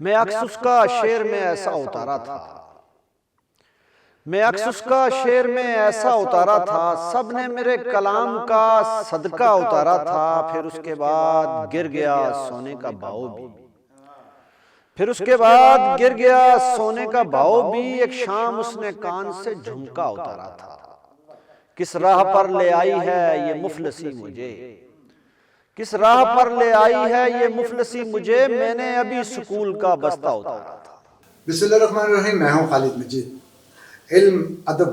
میں عکس اس کا شعر میں ایسا اتارا تھا، میں عکس اس کا شعر میں ایسا اتارا تھا، سب نے میرے کلام کا صدقہ اتارا تھا، پھر اس کے بعد گر گیا سونے کا باؤ بھی، پھر اس کے بعد گر گیا سونے کا باؤ بھی، ایک شام اس نے کان سے جھمکا اتارا تھا، کس راہ پر لے آئی ہے یہ مفلسی مجھے، کس راہ پر لے آئی ہے یہ مفلسی مجھے، میں نے ابھی سکول کا بستہ اتارا تھا۔ بسم اللہ الرحمن الرحیم۔ میں ہوں خالد مجید۔ علم، ادب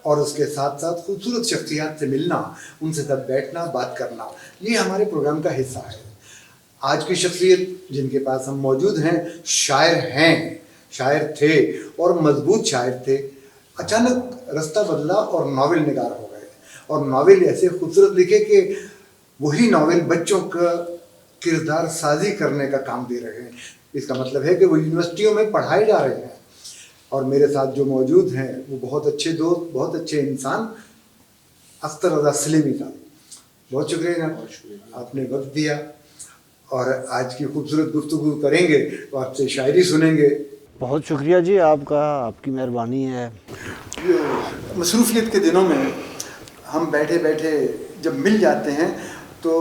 اور اس کے ساتھ ساتھ خوبصورت شخصیات سے ملنا، ان سے تب بیٹھنا، بات کرنا، یہ ہمارے پروگرام کا حصہ ہے۔ آج کی شخصیت جن کے پاس ہم موجود ہیں، شاعر ہیں، شاعر تھے اور مضبوط شاعر تھے۔ اچانک رستہ بدلا اور ناول نگار ہو گئے، اور ناول ایسے خوبصورت لکھے کہ وہی ناول بچوں کا کردار سازی کرنے کا کام دے رہے ہیں۔ اس کا مطلب ہے کہ وہ یونیورسٹیوں میں پڑھائے جا رہے ہیں۔ اور میرے ساتھ جو موجود ہیں وہ بہت اچھے دوست، بہت اچھے انسان، اختر رضا سلیمی صاحب، بہت شکریہ جناب، آپ نے وقت دیا اور آج کی خوبصورت گفتگو کریں گے، تو آپ سے شاعری سنیں گے۔ بہت شکریہ جی آپ کا، آپ کی مہربانی ہے۔ مصروفیت کے دنوں میں ہم بیٹھے بیٹھے جب مل جاتے ہیں تو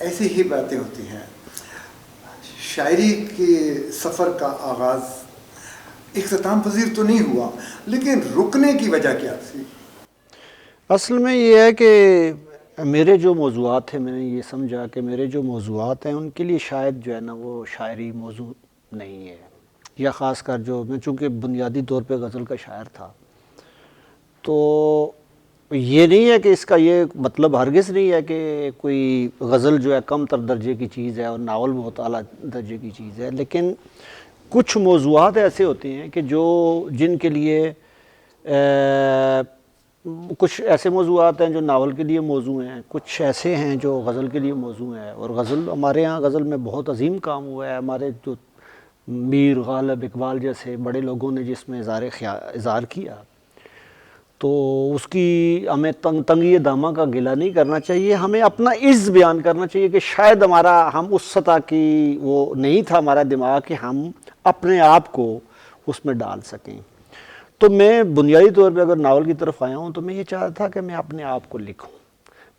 ایسی ہی باتیں ہوتی ہیں۔ شاعری کے سفر کا آغاز اختتام پذیر تو نہیں ہوا، لیکن رکنے کی وجہ کیا تھی؟ اصل میں یہ ہے کہ میرے جو موضوعات ہیں، میں نے یہ سمجھا کہ میرے جو موضوعات ہیں ان کے لیے شاید جو ہے نا وہ شاعری موضوع نہیں ہے، یا خاص کر جو میں چونکہ بنیادی طور پہ غزل کا شاعر تھا، تو یہ نہیں ہے کہ اس کا یہ مطلب ہرگز نہیں ہے کہ کوئی غزل جو ہے کم تر درجے کی چیز ہے اور ناول بہت اعلیٰ درجے کی چیز ہے، لیکن کچھ موضوعات ایسے ہوتے ہیں کہ جن کے لیے کچھ ایسے موضوعات ہیں جو ناول کے لیے موضوع ہیں، کچھ ایسے ہیں جو غزل کے لیے موضوع ہیں، اور غزل ہمارے ہاں غزل میں بہت عظیم کام ہوا ہے۔ ہمارے جو میر غالب اقبال جیسے بڑے لوگوں نے جس میں اظہار کیا، تو اس کی ہمیں تنگی دامہ کا گلہ نہیں کرنا چاہیے، ہمیں اپنا عز بیان کرنا چاہیے کہ شاید ہم اس سطح کی وہ نہیں تھا ہمارا دماغ کہ ہم اپنے آپ کو اس میں ڈال سکیں۔ تو میں بنیادی طور پہ اگر ناول کی طرف آیا ہوں تو میں یہ چاہتا تھا کہ میں اپنے آپ کو لکھوں۔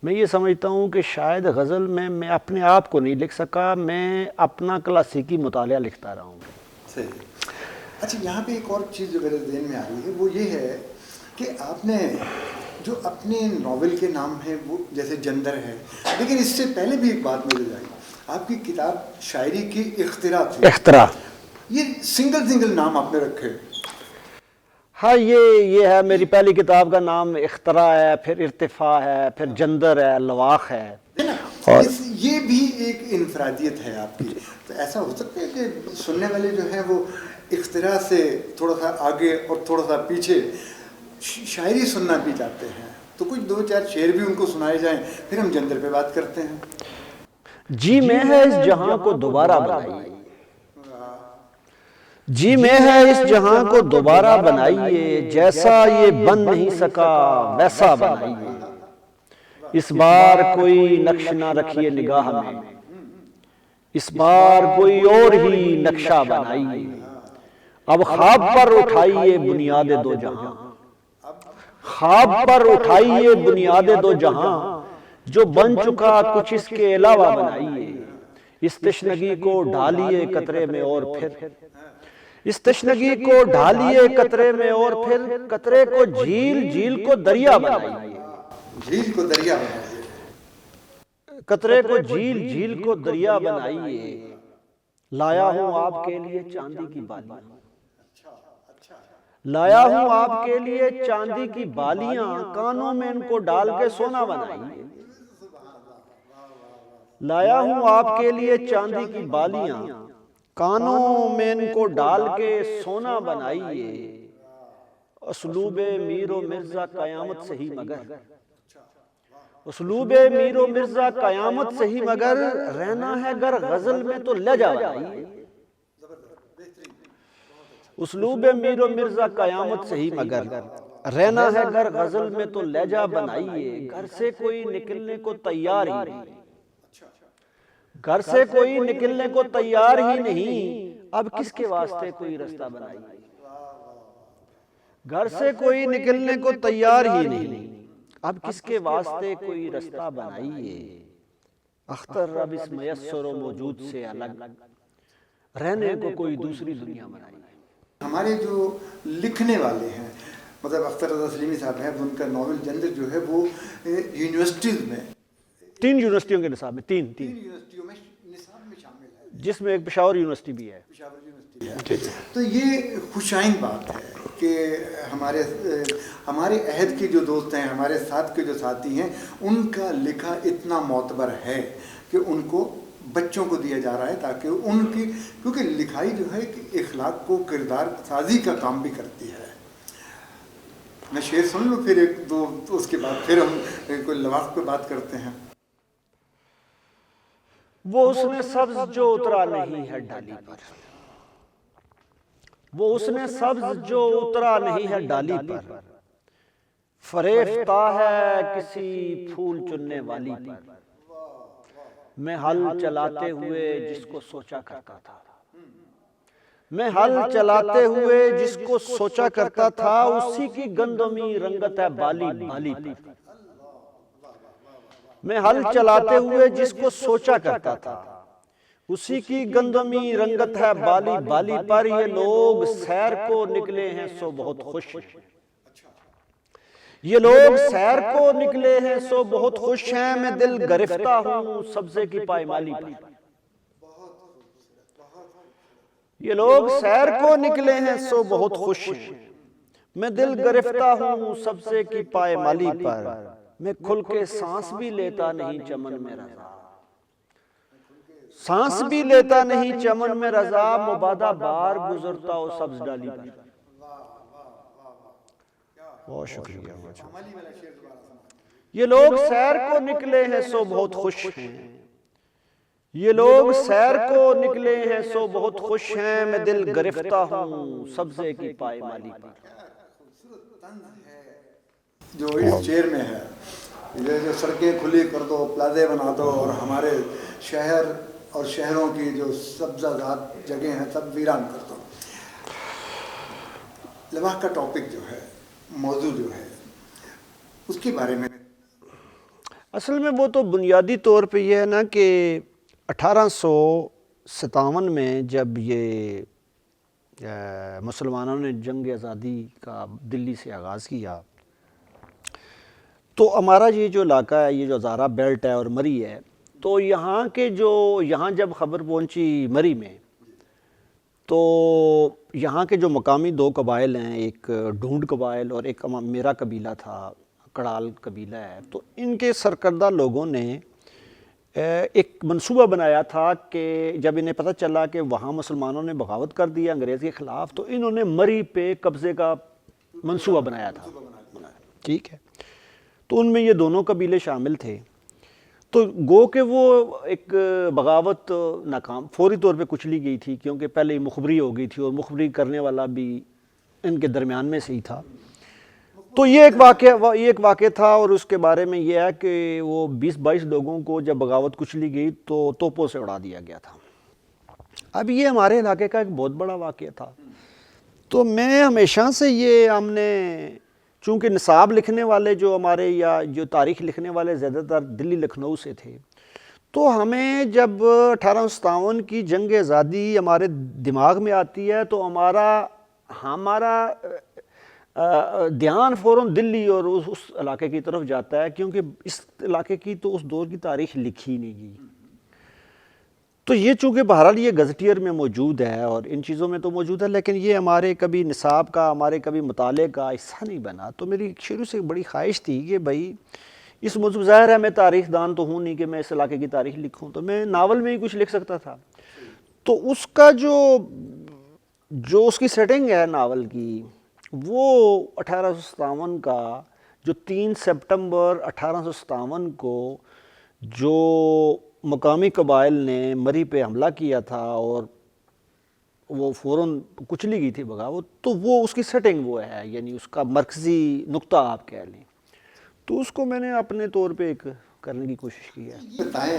میں یہ سمجھتا ہوں کہ شاید غزل میں اپنے آپ کو نہیں لکھ سکا، میں اپنا کلاسیکی مطالعہ لکھتا رہا ہوں۔ صحیح۔ اچھا، یہاں پہ ایک اور چیز جو میرے ذہن میں آ رہی ہے وہ یہ ہے کہ آپ نے جو اپنے ناول کے نام ہیں وہ جیسے جندر ہے، لیکن اس سے پہلے بھی ایک بات مجھے آئی، آپ کی کتاب شاعری کی اختراع تھی۔ اختراع، یہ سنگل نام آپ نے رکھے۔ ہاں، یہ ہے میری پہلی کتاب کا نام اختراع ہے، پھر ارتفاع ہے، پھر جندر ہے، لواح ہے، اور یہ بھی ایک انفرادیت ہے آپ کی۔ تو ایسا ہو سکتا ہے کہ سننے والے جو ہیں وہ اختراع سے تھوڑا سا آگے اور تھوڑا سا پیچھے شاعری سننا بھی چاہتے ہیں، تو کچھ دو چار شعر بھی ان کو سنائے جائیں، پھر ہم جندر پہ بات کرتے ہیں۔ جی میں ہے اس جہاں کو دوبارہ بنائیے، جی میں ہے اس جہاں کو دوبارہ بنائیے، جیسا یہ بن نہیں سکا ویسا بنائیے، اس بار کوئی نقش نہ رکھیے نگاہ میں، اس بار کوئی اور ہی نقشہ بنائیے، اب خواب پر اٹھائیے بنیاد دو جہاں، خواب پر اٹھائیے بنیاد دو جہاں، جو بن چکا کچھ اس کے علاوہ بنائیے، اس تشنگی کو ڈھالیے قطرے میں اور پھر، اس تشنگی کو ڈھالیے قطرے میں اور پھر، قطرے کو جھیل، جھیل کو دریا بنائیے، جھیل کو دریا بنائیے، قطرے کو جھیل، جھیل کو دریا بنائیے، لایا ہوں آپ کے لیے چاندی کی بالیاں، لایا ہوں آپ کے لیے چاندی کی بالیاں، کانوں میں ان کو ڈال کے سونا بنائیے، لایا ہوں آپ کے لیے چاندی کی بالیاں، کانوں میں ان کو ڈال کے سونا بنائیے، اسلوب میر و مرزا قیامت سے ہی مگر، اسلوب میر و مرزا قیامت سے ہی مگر، رہنا ہے گر غزل میں تو لہجہ بنائیے، اسلوب میر و مرزا قیامت سے ہی مگر، رہنا ہے گر غزل میں تو لہجہ بنائیے، گھر سے کوئی نکلنے کو تیار ہی نہیں، گھر سے کوئی نکلنے کو تیار ہی نہیں، اب کس کے واسطے کوئی رستہ بنائیے، گھر سے کوئی نکلنے کو تیار ہی نہیں، اب کس کے واسطے کوئی رستہ بنائیے، اختر رب اس میسر و موجود سے الگ، رہنے کو کوئی دوسری دنیا بنائیے۔ ہمارے جو لکھنے والے ہیں، مطلب اختر رضا سلیمی صاحب ہیں، ان کا ناول جنجر جو ہے وہ یونیورسٹیز میں 3 یونیورسٹیوں کے نصاب میں، 3 یونیورسٹیوں میں نصاب میں شامل ہے، جس میں ایک پشاور یونیورسٹی بھی ہے۔ پشاور یونیورسٹی ہے۔ تو یہ خوشائن بات ہے کہ ہمارے عہد کے جو دوست ہیں، ہمارے ساتھ کے جو ساتھی ہیں، ان کا لکھا اتنا معتبر ہے کہ ان کو بچوں کو دیا جا رہا ہے، تاکہ ان کی، کیونکہ لکھائی جو ہے کہ اخلاق کو کردار سازی کا کام بھی کرتی ہے۔ میں شعر سن لوں پھر ایک دو، اس کے بعد پھر ہم کوئی لواحق پہ بات کرتے ہیں۔ وہ اس نے سبز جو اترا نہیں ہے ڈالی پر، وہ اس نے سبز جو اترا نہیں ہے ڈالی پر، فریفتہ ہے کسی پھول چننے والی پر، میں ہل چلاتے ہوئے جس کو سوچا کرتا تھا، میں ہل چلاتے ہوئے جس کو سوچا کرتا تھا، اسی کی گندمی رنگت ہے بالی بالی پر، میں ہل چلاتے ہوئے جس کو سوچا کرتا تھا، اسی کی گندمی رنگت ہے بالی بالی پر، یہ لوگ سیر کو نکلے ہیں سو بہت خوش ہیں، یہ لوگ سیر کو نکلے ہیں سو بہت خوش ہیں، میں دل گرفتہ ہوں سبزے کی پائمالی پر، یہ لوگ سیر کو نکلے ہیں سو بہت خوش ہیں، میں دل گرفتہ ہوں سبزے کی پائمالی پر، میں کھل کے سانس بھی لیتا نہیں چمن میں رضا، سانس بھی لیتا نہیں چمن میں رضا، مبادہ بار گزرتا ہو سبز ڈالی پر۔ بہت شکریہ۔ یہ لوگ سیر کو نکلے ہیں سو بہت خوش ہیں، یہ لوگ سیر کو نکلے ہیں سو بہت خوش ہیں، میں دل گرفتہ ہوں سبزے کی پائمالی پر۔ جو اس شعر میں ہے، یہ جو سڑکیں کھلی کر دو، پلازے بنا دو، اور ہمارے شہر اور شہروں کی جو سبزہ زاد جگہیں ہیں سب ویران کر دو۔ لواحق کا ٹاپک جو ہے، موضوع جو ہے، اس کے بارے میں اصل میں وہ تو بنیادی طور پہ یہ ہے نا کہ 1857 میں جب یہ مسلمانوں نے جنگ آزادی کا دلی سے آغاز کیا، تو ہمارا یہ جو علاقہ ہے، یہ جو ہزارہ بیلٹ ہے اور مری ہے، تو یہاں جب خبر پہنچی مری میں، تو یہاں کے جو مقامی 2 قبائل ہیں، ایک ڈھونڈ قبائل اور ایک میرا قبیلہ تھا، کڑال قبیلہ ہے، تو ان کے سرکردہ لوگوں نے ایک منصوبہ بنایا تھا کہ جب انہیں پتہ چلا کہ وہاں مسلمانوں نے بغاوت کر دیا انگریز کے خلاف، تو انہوں نے مری پہ قبضے کا منصوبہ بنایا تھا، ٹھیک ہے۔ تو ان میں یہ دونوں قبیلے شامل تھے، تو گو کہ وہ ایک بغاوت ناکام فوری طور پہ کچلی گئی تھی، کیونکہ پہلے ہی مخبری ہو گئی تھی اور مخبری کرنے والا بھی ان کے درمیان میں سے ہی تھا۔ تو یہ ایک واقعہ تھا، اور اس کے بارے میں یہ ہے کہ وہ 20-22 لوگوں کو جب بغاوت کچلی گئی تو توپوں سے اڑا دیا گیا تھا۔ اب یہ ہمارے علاقے کا ایک بہت بڑا واقعہ تھا، تو میں ہمیشہ سے یہ ہم نے، چونکہ نصاب لکھنے والے جو ہمارے یا جو تاریخ لکھنے والے زیادہ تر دلی لکھنؤ سے تھے، تو ہمیں جب 1857 کی جنگ آزادی ہمارے دماغ میں آتی ہے تو ہمارا دھیان فوراً دلی اور اس علاقے کی طرف جاتا ہے، کیونکہ اس علاقے کی تو اس دور کی تاریخ لکھی نہیں گئی۔ تو یہ چونکہ بہرحال یہ گزٹیئر میں موجود ہے اور ان چیزوں میں تو موجود ہے، لیکن یہ ہمارے کبھی نصاب کا، ہمارے کبھی مطالعے کا حصہ نہیں بنا۔ تو میری شروع سے بڑی خواہش تھی کہ بھائی اس موضوع، ظاہر ہے میں تاریخ دان تو ہوں نہیں کہ میں اس علاقے کی تاریخ لکھوں، تو میں ناول میں ہی کچھ لکھ سکتا تھا۔ تو اس کا جو اس کی سیٹنگ ہے ناول کی، وہ 1857 کا جو 3 سپٹمبر 1857 کو جو مقامی قبائل نے مری پہ حملہ کیا تھا اور وہ فوراً کچلی گئی تھی بغاوت، تو وہ اس کی سیٹنگ وہ ہے، یعنی اس کا مرکزی نقطہ آپ کہہ لیں۔ تو اس کو میں نے اپنے طور پہ ایک کرنے کی کوشش کی ہے۔ بتائیں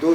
2